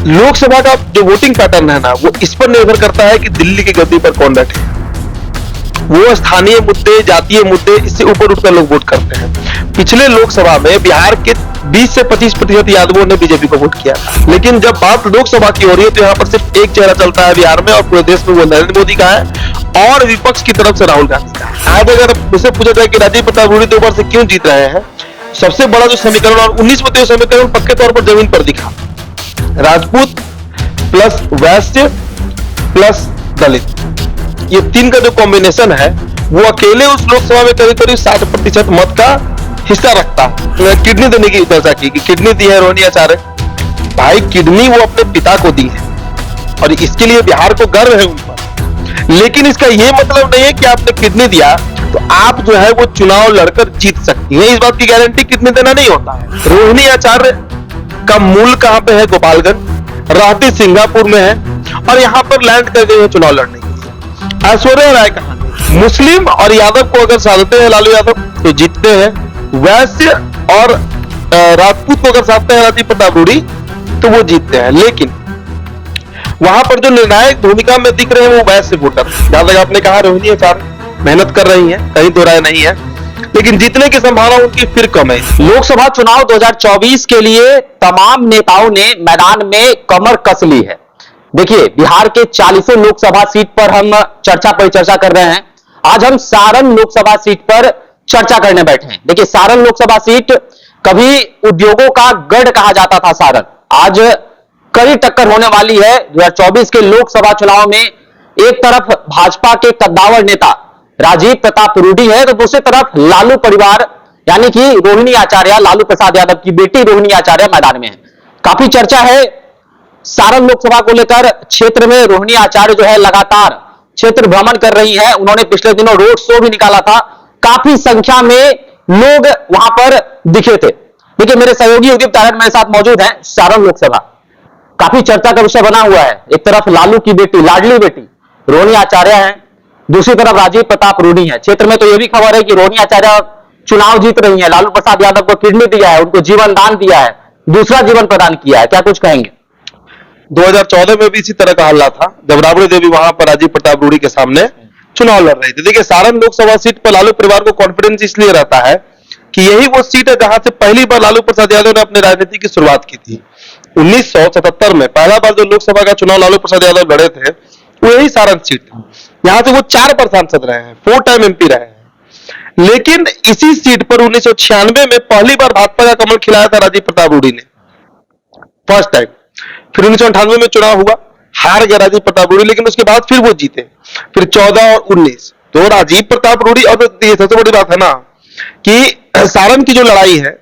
लोकसभा का जो voting pattern है ना, वो इस पर निर्भर करता है कि दिल्ली की गद्दी पर कौन बैठे। वो स्थानीय मुद्दे, जातीय मुद्दे, इससे ऊपर उठकर लोग वोट करते हैं। पिछले लोकसभा में बिहार के 20 से 25% यादवों ने बीजेपी को वोट किया, लेकिन जब बात लोकसभा की हो रही है तो यहाँ पर सिर्फ एक चेहरा चलता है बिहार में, और पूरे देश में वो नरेंद्र मोदी का है और विपक्ष की तरफ से राहुल गांधी का है। आज अगर मुझसे पूछा जाए कि राजीव प्रताप रूडी 2 बार से क्यों जीत रहे हैं, सबसे बड़ा जो समीकरण, और 19 में तो समीकरण पक्के तौर पर जमीन पर दिखा, राजपूत प्लस वैश्य प्लस दलित, ये 3 का जो कॉम्बिनेशन है वो अकेले उस लोकसभा में करीब करीब 60% मत का हिस्सा रखता। तो किडनी देने की चर्चा की कि किडनी दी है रोहिणी आचार्य। भाई किडनी वो अपने पिता को दी है और इसके लिए बिहार को गर्व है उन पर, लेकिन इसका ये मतलब नहीं है कि आपने किडनी दिया तो आप जो है वो चुनाव लड़कर जीत सकती है। इस बात की गारंटी किडनी देना नहीं होता है। रोहिणी आचार्य का मूल कहां पे है? गोपालगंज, रहती सिंगापुर में है और यहां पर लैंड कर गई है चुनाव लड़ने के लिए। ऐश्वर्या राय कहां? मुस्लिम और यादव को अगर साधते हैं लालू यादव तो जीतते हैं, वैश्य और राजपूत को अगर साधते हैं राजीव प्रताप रूडी तो वो जीतते हैं। लेकिन वहां पर जो निर्णायक भूमिका में दिख रहे हैं वो वैश्य वोटर। जहां तक आपने कहा रोहिणी आचार्य मेहनत कर रही है, कहीं दो राय नहीं है, लेकिन जीतने की संभावना उनकी फिर कम है। लोकसभा चुनाव 2024 के लिए तमाम नेताओं ने मैदान में कमर कस ली है। देखिए, बिहार के 40 लोकसभा सीट पर हम चर्चा परिचर्चा कर रहे हैं। आज हम सारण लोकसभा सीट पर चर्चा करने बैठे हैं। देखिए, सारण लोकसभा सीट कभी उद्योगों का गढ़ कहा जाता था सारण, आज कड़ी टक्कर होने वाली है 2024 के लोकसभा चुनाव में। एक तरफ भाजपा के कद्दावर नेता राजीव प्रताप रूडी है तो दूसरी तरफ लालू परिवार यानी कि रोहिणी आचार्य, लालू प्रसाद यादव की बेटी रोहिणी आचार्य मैदान में है। काफी चर्चा है सारण लोकसभा को लेकर। क्षेत्र में रोहिणी आचार्य जो है लगातार क्षेत्र भ्रमण कर रही है। उन्होंने पिछले दिनों रोड शो भी निकाला था, काफी संख्या में लोग वहां पर दिखे थे। देखिए, मेरे सहयोगी उदित तारड़ मेरे साथ मौजूद हैं। सारण लोकसभा काफी चर्चा का विषय बना हुआ है। एक तरफ लालू की बेटी, लाडली बेटी रोहिणी आचार्य है, दूसरी तरफ राजीव प्रताप रूडी है। क्षेत्र में तो यह भी खबर है कि रोहिणी आचार्य चुनाव जीत रही है, लालू प्रसाद यादव को किडनी दिया है, उनको जीवन दान दिया है, दूसरा जीवन प्रदान किया है। क्या कुछ कहेंगे? 2014 में भी इसी तरह का हल्ला था जब राबड़ी देवी वहां पर राजीव प्रताप रूडी के सामने चुनाव लड़ रही थी। देखिए, सारण लोकसभा सीट पर लालू परिवार को कॉन्फिडेंस इसलिए रहता है कि यही वो सीट है जहां से पहली बार लालू प्रसाद यादव ने अपनी राजनीति की शुरुआत की थी। 1977 में पहला बार जो लोकसभा का चुनाव लालू प्रसाद यादव लड़े थे वो यही सारण सीट थी। यहां से वो 4 बार सांसद रहे हैं, 4 टाइम एमपी रहे हैं। लेकिन इसी सीट पर 1996 में पहली बार भाजपा का कमल खिलाया था राजीव प्रताप रूडी ने, फर्स्ट टाइम। फिर 1998 में चुनाव हुआ, हार गया राजीव प्रताप रूडी, लेकिन उसके बाद फिर वो जीते। फिर 14 और 19 तो राजीव प्रताप रूडी। और सबसे बड़ी बात है ना कि सारण की जो लड़ाई है,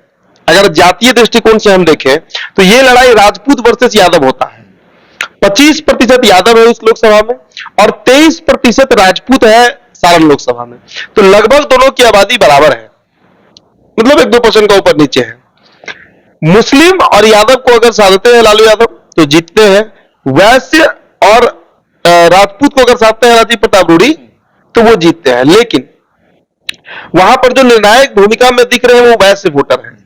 अगर जातीय दृष्टिकोण से हम देखें तो ये लड़ाई राजपूत वर्सेस यादव होता है। 25% यादव है इस लोकसभा में और 23% राजपूत है सारण लोकसभा में। तो लगभग दोनों की आबादी बराबर है, मतलब 1-2% का ऊपर नीचे है। मुस्लिम और यादव को अगर साधते हैं लालू यादव तो जीतते हैं, वैश्य और राजपूत को अगर साधते हैं राजीव प्रताप रूडी तो वो जीतते हैं। लेकिन वहां पर जो निर्णायक भूमिका में दिख रहे हैं वो वैश्य वोटर हैं।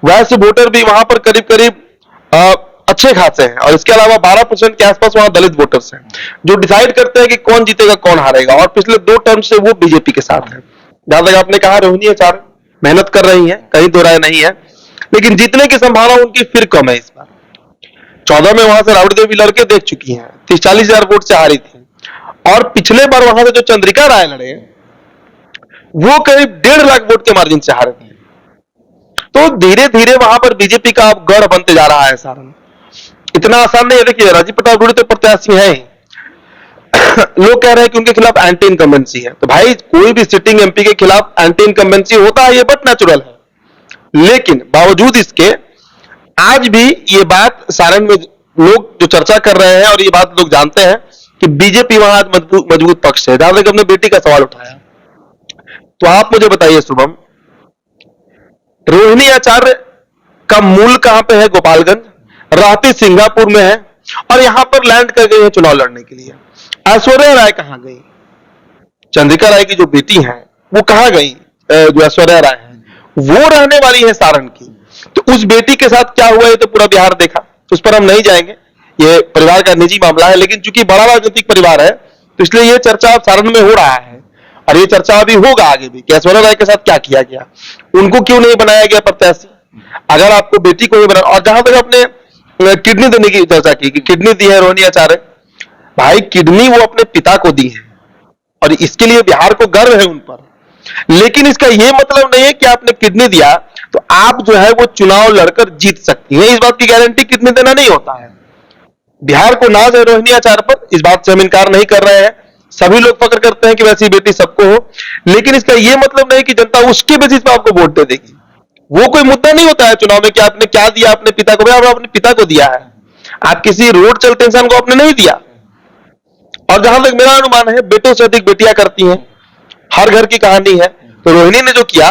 वैश्य वोटर भी वहां पर करीब करीब अच्छे खासे हैं, और इसके अलावा 12% के आसपास वहां दलित वोटर्स हैं जो डिसाइड करते हैं कि कौन जीतेगा कौन हारेगा। और पिछले 2 टर्म से वो बीजेपी के साथ है। जहां तक आपने कहा रोहिणी आचार्य मेहनत कर रही है, कहीं दो राय नहीं है, लेकिन जीतने की संभावना उनकी फिर कम है। इस बार 14 में वहां से राबड़ी देवी लड़के देख चुकी हैं, 30-40 हजार वोट से हारी थी। और पिछले बार वहां से जो चंद्रिका राय लड़े वो करीब 1.5 लाख वोट के मार्जिन से हारे थे। तो धीरे धीरे वहां पर बीजेपी का अब गढ़ बनते जा रहा है सारण। इतना आसान नहीं है। देखिए, राजीव प्रताप रूडी तो प्रत्याशी है ही। लोग कह रहे हैं कि उनके खिलाफ एंटी इनकम्बेंसी है, तो भाई कोई भी सिटिंग एमपी के खिलाफ एंटी इनकम्बेंसी होता है, ये बट नेचुरल है। लेकिन बावजूद इसके आज भी ये बात सारण में लोग जो चर्चा कर रहे हैं और ये बात लोग जानते हैं कि बीजेपी वहां आज मजबूत पक्ष है। जहां तक अपने बेटी का सवाल उठाया तो आप मुझे बताइए शुभम, रोहिणी आचार्य का मूल कहां पे है? गोपालगंज, रहती सिंगापुर में है और यहां पर लैंड कर गई है चुनाव लड़ने के लिए। ऐश्वर्या राय कहां गई? चंद्रिका राय की जो बेटी है वो कहां गई? जो ऐश्वर्या राय है वो रहने वाली है सारण की। तो उस बेटी के साथ क्या हुआ ये तो पूरा बिहार देखा, उस पर हम नहीं जाएंगे। ये परिवार का निजी मामला है, लेकिन चूंकि बड़ा राजनीतिक परिवार है तो इसलिए ये चर्चा अब सारण में हो रहा है और ये चर्चा अभी होगा आगे भी कि ऐश्वर्या राय के साथ क्या किया गया, उनको क्यों नहीं बनाया गया प्रत्याशी। अगर आपको बेटी को ही बना, और जहां तक अपने किडनी देने की चर्चा की कि किडनी दी है रोहिणी आचार्य, भाई किडनी वो अपने पिता को दी है और इसके लिए बिहार को गर्व है उन पर, लेकिन इसका यह मतलब नहीं है कि आपने किडनी दिया तो आप जो है वो चुनाव लड़कर जीत सकती हैं। इस बात की गारंटी किडनी देना नहीं होता है। बिहार को नाज है रोहिणी आचार्य पर, इस बात से हम इनकार नहीं कर रहे हैं, सभी लोग फक्र करते हैं कि वैसी बेटी सबको हो, लेकिन इसका यह मतलब नहीं कि जनता उसके बेसिस पर आपको वोट दे देगी। वो कोई मुद्दा नहीं होता है चुनाव में कि आपने क्या दिया अपने पिता को, भाई आपने पिता को दिया है, आप किसी रोड चलते इंसान को आपने नहीं दिया। और जहां तक मेरा अनुमान है बेटों से अधिक बेटियां करती हैं, हर घर की कहानी है, तो रोहिणी ने जो किया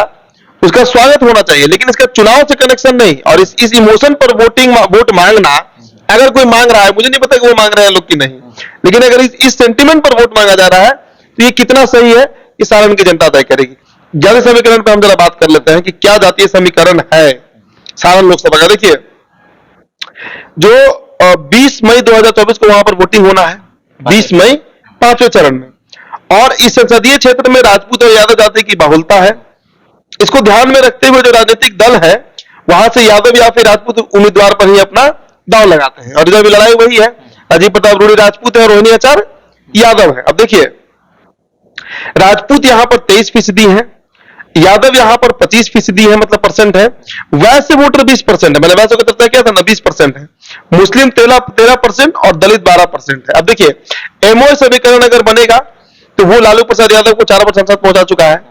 उसका स्वागत होना चाहिए, लेकिन इसका चुनाव से कनेक्शन नहीं। और इस इमोशन पर वोट मांगना, अगर कोई मांग रहा है, मुझे नहीं पता कि वो मांग रहे हैं लोग की नहीं, लेकिन अगर इस सेंटिमेंट पर वोट मांगा जा रहा है तो ये कितना सही है ये सारण की जनता तय करेगी। जातीय समीकरण पर हम जरा बात कर लेते हैं कि क्या जातीय समीकरण है सारण लोकसभा का। देखिए जो 20 मई 2024 को वहां पर वोटिंग होना है, 20 मई 5वें चरण में, और इस संसदीय क्षेत्र में राजपूत और यादव जाति की बहुलता है। इसको ध्यान में रखते हुए जो राजनीतिक दल है वहां से यादव या फिर राजपूत उम्मीदवार पर ही अपना दांव लगाते हैं, और इधर भी लड़ाई वही है, राजीव प्रताप रूडी राजपूत है और रोहिणी आचार्य यादव है। अब देखिए राजपूत यहां पर 23% है, यादव यहां पर 25% है, मतलब परसेंट है, वैश्य वोटर 20% है, मैंने वैश्य को चर्चा किया था ना, 20% है, मुस्लिम 13% और दलित 12% है। अब देखिए एमओ समीकरण अगर बनेगा तो वो लालू प्रसाद यादव को 4 संसद पहुंचा चुका है,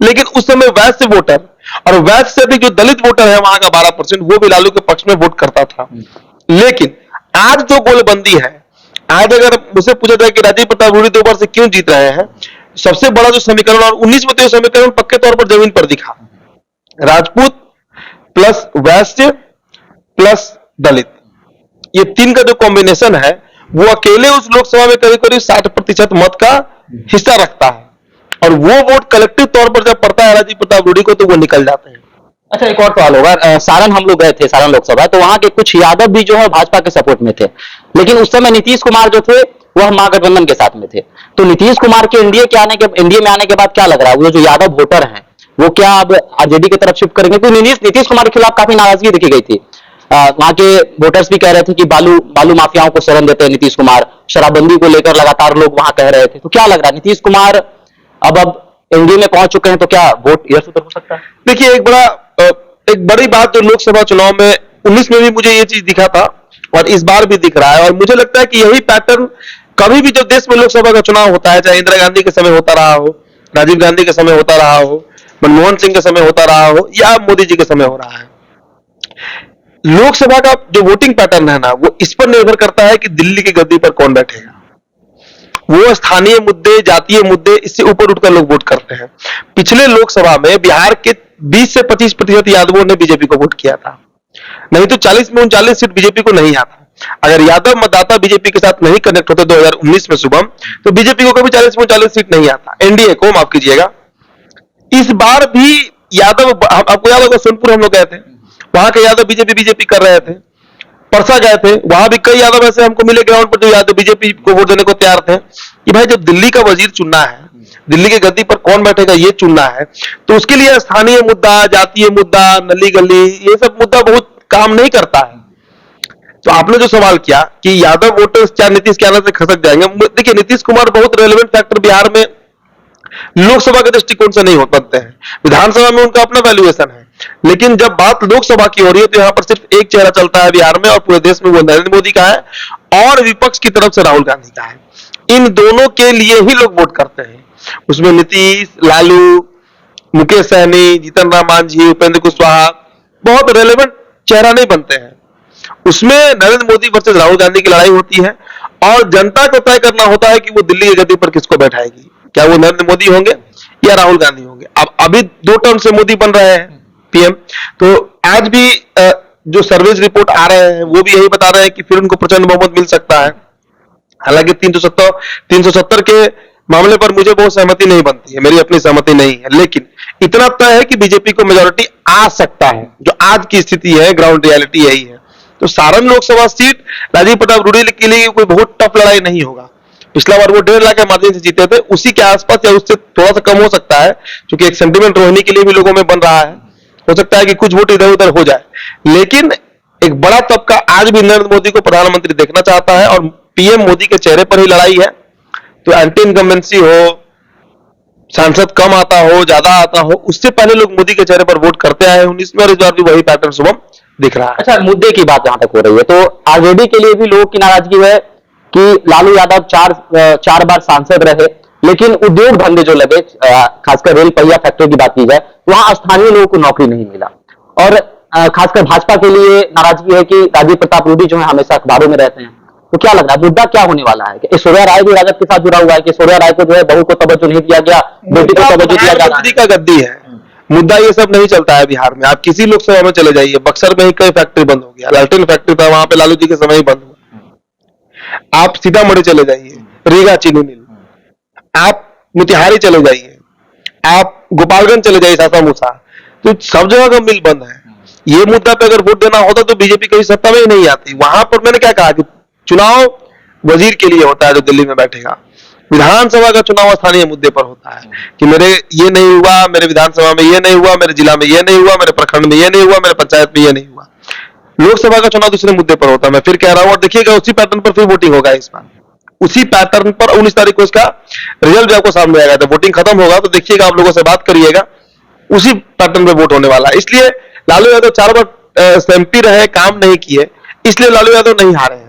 लेकिन उस समय वैश्य वोटर और वैश्य से अधिक जो दलित वोटर है वहां का 12%, वो भी लालू के पक्ष में वोट करता था। लेकिन आज जो गोलबंदी है, आज अगर मुझसे पूछा जाए कि राजीव प्रताप रूडी 2 बार से क्यों जीत रहे हैं, सबसे बड़ा जो समीकरण, और 19 में तो समीकरण पक्के तौर पर जमीन पर दिखा, राजपूत प्लस वैश्य प्लस दलित, ये 3 का जो कॉम्बिनेशन है वो अकेले उस लोकसभा में करीब करीब 60% मत का हिस्सा रखता है, और वो वोट कलेक्टिव तौर पर जब पड़ता है राजीव प्रताप रूडी को तो वो निकल जाते हैं। अच्छा, एक और सवाल होगा, सारण हम लोग गए थे, सारण लोकसभा, तो वहां के कुछ यादव भी जो है भाजपा के सपोर्ट में थे, लेकिन उस समय नीतीश कुमार जो थे वह महागठबंधन के साथ में थे। तो नीतीश कुमार के एनडीए में आने के बाद क्या लग रहा है, वो जो यादव वोटर हैं वो क्या अब आरजेडी की तरफ शिफ्ट करेंगे? तो नीतीश कुमार के खिलाफ काफी नाराजगी देखी गई थी, वहां के वोटर्स भी कह रहे थे कि बालू माफियाओं को शरण देते हैं नीतीश कुमार, शराबबंदी को लेकर लगातार लोग वहां कह रहे थे। तो क्या लग रहा है नीतीश कुमार अब एनडीए में पहुंच चुके हैं तो क्या वोट इधर से उधर हो सकता है? देखिए एक बड़ी बात जो लोकसभा चुनाव में 19 में भी मुझे ये चीज दिखा था और इस बार भी दिख रहा है, और मुझे लगता है कि यही पैटर्न कभी भी जब देश में लोकसभा का चुनाव होता है, चाहे इंदिरा गांधी के समय होता रहा हो, राजीव गांधी के समय होता रहा हो, मनमोहन सिंह के समय होता रहा हो, या मोदी जी के समय हो रहा है, लोकसभा का जो वोटिंग पैटर्न है ना, वो इस पर निर्भर करता है कि दिल्ली की गद्दी पर कौन बैठेगा। वो स्थानीय मुद्दे, जातीय मुद्दे, इससे ऊपर उठकर लोग वोट करते हैं। पिछले लोकसभा में बिहार के 20 से 25% यादवों ने बीजेपी को वोट किया था, नहीं तो 40 में 39 सीट बीजेपी को नहीं आता। अगर यादव मतदाता बीजेपी के साथ नहीं कनेक्ट होते 2019 में शुभम, तो बीजेपी को कभी 40 में 39 सीट नहीं आता, एनडीए को, माफ कीजिएगा। इस बार भी यादव, आपको याद होगा सोनपुर हम लोग गए थे, वहां के यादव बीजेपी कर रहे थे, परसा गए थे, वहां भी कई यादव ऐसे हमको मिले ग्राउंड पर जो यादव बीजेपी को वोट देने को तैयार थे कि भाई जब दिल्ली का वजीर चुनना है, दिल्ली की गद्दी पर कौन बैठेगा ये चुनना है, तो उसके लिए स्थानीय मुद्दा, जातीय मुद्दा, नली गली, ये सब मुद्दा बहुत काम नहीं करता है। तो आपने जो सवाल किया कि यादव वोटर्स क्या नीतीश के आने से खसक जाएंगे, देखिए नीतीश कुमार बहुत रेलेवेंट फैक्टर बिहार में लोकसभा के दृष्टिकोण से नहीं हो सकते हैं, विधानसभा में उनका अपना वैल्यूएशन है, लेकिन जब बात लोकसभा की हो रही है तो यहां पर सिर्फ एक चेहरा चलता है बिहार में और पूरे देश में, वो नरेंद्र मोदी का है और विपक्ष की तरफ से राहुल गांधी का है। इन दोनों के लिए ही लोग वोट करते हैं, उसमें नीतीश, लालू, मुकेश सहनी, जीतन राम मांझी, उपेंद्र कुशवाहा बहुत रेलेवेंट चेहरा नहीं बनते हैं। उसमें नरेंद्र मोदी वर्सेस राहुल गांधी की लड़ाई होती है और जनता को तय करना होता है कि वो दिल्ली की गद्दी पर किसको बैठाएगी, क्या वो नरेंद्र मोदी होंगे या राहुल गांधी होंगे। अब अभी 2 टर्म से मोदी बन रहे हैं पीएम, तो आज भी जो सर्वेज रिपोर्ट आ रहे हैं वो भी यही बता रहे हैं कि फिर उनको प्रचंड बहुमत मिल सकता है। हालांकि 370 के मामले पर मुझे बहुत सहमति नहीं बनती है, मेरी अपनी सहमति नहीं है, लेकिन इतना तय है कि बीजेपी को मेजोरिटी आ सकता है। जो आज की स्थिति है, ग्राउंड रियलिटी यही है तो सारण लोकसभा सीट राजीव प्रताप रूडी के लिए कोई बहुत टफ लड़ाई नहीं होगा। पिछला बार वो 1.5 लाख के मार्जिन से जीते थे, उसी के आसपास या उससे थोड़ा सा कम हो सकता है, क्योंकि एक सेंटिमेंट रोहिणी के लिए भी लोगों में बन रहा है। हो सकता है कि कुछ वोट इधर उधर हो जाए, लेकिन एक बड़ा तबका आज भी नरेंद्र मोदी को प्रधानमंत्री देखना चाहता है और पीएम मोदी के चेहरे पर ही लड़ाई है। तो एंटी इनकम्बेंसी हो, सांसद कम आता हो ज्यादा आता हो, उससे पहले लोग मोदी के चेहरे पर वोट करते आए 19 में, और इस बार भी वही पैटर्न शुभम दिख रहा है। अच्छा, मुद्दे की बात जहां तक हो रही है तो आरजेडी के लिए भी लोगों की नाराजगी है कि लालू यादव चार बार सांसद रहे, लेकिन उद्योग धंधे जो लगे, खासकर रेल पहिया फैक्ट्री की बात की जाए, वहां स्थानीय लोगों को नौकरी नहीं मिला। और खासकर भाजपा के लिए नाराजगी है कि राजीव प्रताप रूडी जो है हमेशा अखबारों में रहते हैं। तो क्या लग रहा है, मुद्दा क्या होने वाला है? कि ऐश्वर्या राय भी राजद के साथ जुड़ा हुआ है कि ऐश्वर्या राय को जो है बहू को तवज्जो नहीं दिया गया, बेटी को तवज्जो दिया जा रहा है। का गद्दी है मुद्दा, ये सब नहीं चलता है बिहार में। आप किसी लोकसभा में चले जाइए, बक्सर में ही कई फैक्ट्री बंद हो गया, लालटेन फैक्ट्री था वहां पे लालू जी के समय ही बंद हुआ। आप सीतामढ़ी चले जाइए, रीगा चीनी मिल, आप मोतिहारी चले जाइए, आप गोपालगंज चले जाइए, सासा मूसा, तो सब जगह का मिल बंद है। ये मुद्दा पे अगर वोट देना होता तो बीजेपी कहीं सत्ता में ही नहीं आती। वहां पर मैंने क्या कहा कि चुनाव वजीर के लिए होता है जो दिल्ली में बैठेगा, विधानसभा का चुनाव स्थानीय मुद्दे पर होता है कि मेरे ये नहीं हुआ, मेरे विधानसभा में ये नहीं हुआ, मेरे जिला में ये नहीं हुआ, मेरे प्रखंड में ये नहीं हुआ, मेरे पंचायत में ये नहीं हुआ। लोकसभा का चुनाव दूसरे मुद्दे पर होता है। मैं फिर कह रहा हूं, और देखिएगा उसी पैटर्न पर फिर वोटिंग होगा इस बार। उसी पैटर्न पर 19 तारीख को इसका रिजल्ट भी आपको सामने आएगा। तो वोटिंग खत्म होगा तो देखिएगा, आप लोगों से बात करिएगा, उसी पैटर्न पर वोट होने वाला है। इसलिए लालू यादव 4 बार एमपी रहे, काम नहीं किए, इसलिए लालू यादव नहीं हारे हैं।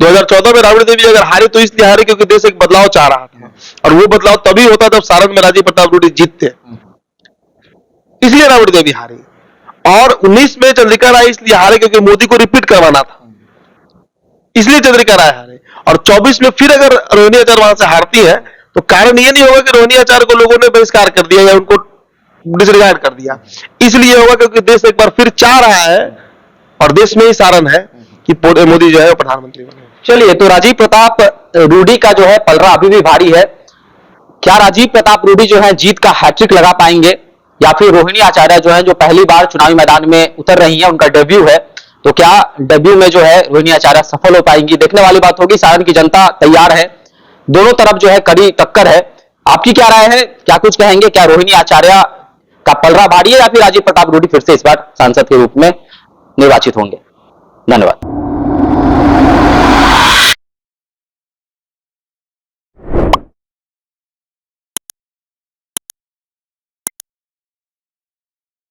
2014 में राबड़ी देवी अगर हारे तो इसलिए हारे क्योंकि देश एक बदलाव चाह रहा था, और वो बदलाव तभी होता जब सारण में राजीव प्रताप रूडी जीतते, इसलिए राबड़ी देवी हारी। और 19 में चंद्रिका राय इसलिए हारे क्योंकि मोदी को रिपीट करवाना था, इसलिए चंद्रिका राय हारे। और 24 में फिर अगर रोहिणी आचार्य वहां से हारती है तो कारण ये नहीं होगा कि रोहिणी आचार्य को लोगों ने बहिष्कार कर दिया या उनको डिसरिगार्ड कर दिया, इसलिए होगा क्योंकि देश एक बार फिर चाह रहा है और देश में ही सारण है कि मोदी जो है वो प्रधानमंत्री बने। चलिए, तो राजीव प्रताप रूडी का जो है पलड़ा अभी भी भारी है। क्या राजीव प्रताप रूडी जो है जीत का हैट्रिक लगा पाएंगे, या फिर रोहिणी आचार्य जो है जो पहली बार चुनावी मैदान में उतर रही है, उनका डेब्यू है, तो क्या डेब्यू में जो है रोहिणी आचार्य सफल हो पाएंगी? देखने वाली बात होगी। सारण की जनता तैयार है, दोनों तरफ जो है कड़ी टक्कर है। आपकी क्या राय है, क्या कुछ कहेंगे? क्या रोहिणी आचार्य का पलड़ा भारी है या फिर राजीव प्रताप रूडी फिर से इस बार सांसद के रूप में निर्वाचित होंगे? धन्यवाद।